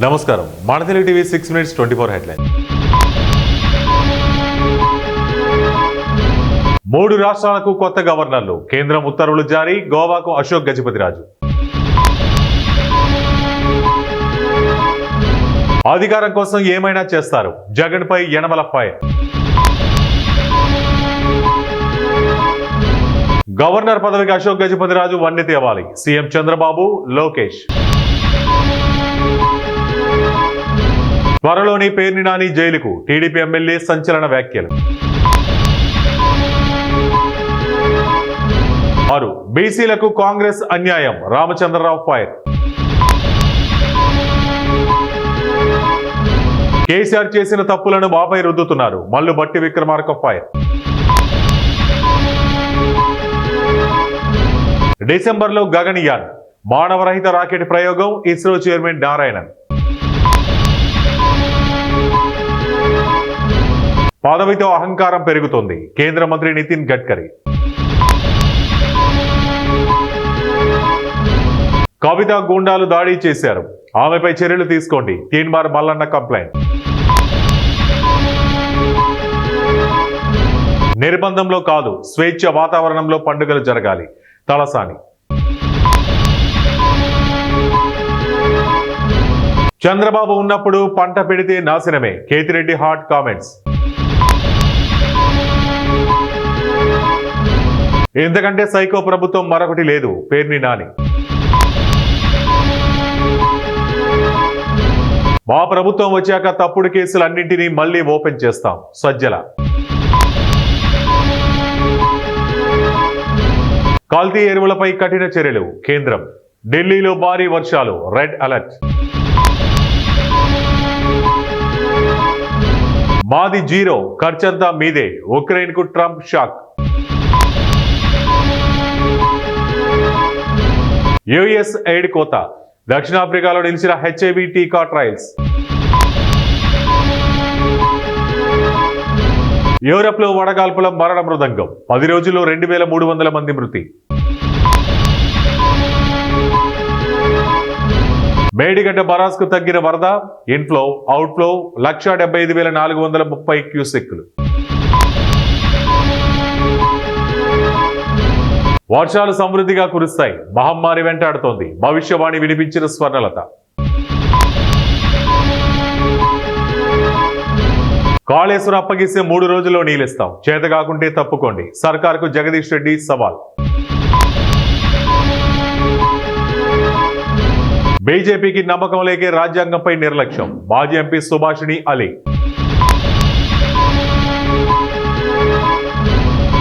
నమస్కారం మానతెలుగు TV 6 minutes 24 headline. 3 రాష్ట్రాలకు కొత్త గవర్నర్లు, కేంద్రం ఉత్తర్వులు జారీ. గోవాకు అశోక్ గజపతిరాజు. అధికారం కోసం ఏమైనా చేస్తారు, జగన్ పై యనమల ఫైర్. గవర్నర్ పదవికి అశోక్ గజపతిరాజు వన్నె తేవాలి, సీఎం చంద్రబాబు, లోకేష్. త్వరలోని పేర్ని నాని జైలుకు, టీడీపీ ఎమ్మెల్యే సంచలన వ్యాఖ్యలు. 6 బీసీలకు కాంగ్రెస్ అన్యాయం, రామచంద్రరావు ఫైర్. కేసీఆర్ చేసిన తప్పులను బాపై రుద్దుతున్నారు, మల్లు బట్టి విక్రమార్క ఫైర్. డిసెంబర్లో గగన్యాన్ మానవరహిత రాకెట్ ప్రయోగం, ఇస్రో చైర్మన్ నారాయణన్. పదవితో అహంకారం పెరుగుతుంది, కేంద్ర మంత్రి నితిన్ గడ్కరీ. కవిత గూండాలు దాడి చేశారు, ఆమెపై చర్యలు తీసుకోండి, తీన్మార్ మల్లన్న కంప్లైంట్. నిర్బంధంలో కాదు, స్వేచ్ఛ వాతావరణంలో పండుగలు జరగాలి, తలసాని. చంద్రబాబు ఉన్నప్పుడు పంట పెడితే నాశనమే, కేతిరెడ్డి హాట్ కామెంట్స్. ఎందుకంటే సైకో ప్రభుత్వం మరొకటి లేదు, పేర్ని నాని. మా ప్రభుత్వం వచ్చాక తప్పుడు కేసులన్నింటినీ మళ్లీ ఓపెన్ చేస్తాం, సజ్జల. కల్తీ ఎరువులపై కఠిన చర్యలు, కేంద్రం. ఢిల్లీలో భారీ వర్షాలు, రెడ్ అలర్ట్. మాది జీరో, ఖర్చంతా మీదే, ఉక్రెయిన్ కు ట్రంప్ షాక్. యుఎస్ ఎయిడ్ కోత, దక్షిణాఫ్రికాలో నిలిచిన హెచ్ఐవి టీకా ట్రయల్స్. యూరప్ లో వడగాల్పుల మరణ మృదంగం, 10 రోజుల్లో 2300 మంది మృతి. మేడిగడ్డ బరాజ్ కు తగ్గిన వరద, ఇన్ఫ్లో అవుట్ఫ్లో 1,75,430 క్యూసెక్కులు. వర్షాలు సమృద్ధిగా కురుస్తాయి, మహమ్మారి వెంటాడుతోంది, భవిష్యవాణి వినిపించిన స్వర్ణలత. కాళేశ్వరం అప్పగిస్తే 3 రోజుల్లో నీళ్ళిస్తాం, చేతగాకుంటే తప్పుకోండి, సర్కార్కు జగదీష్ రెడ్డి సవాల్. బీజేపీకి నమ్మకం లేకే రాజ్యాంగంపై నిర్లక్ష్యం, మాజీ ఎంపీ సుభాషిణి అలీ.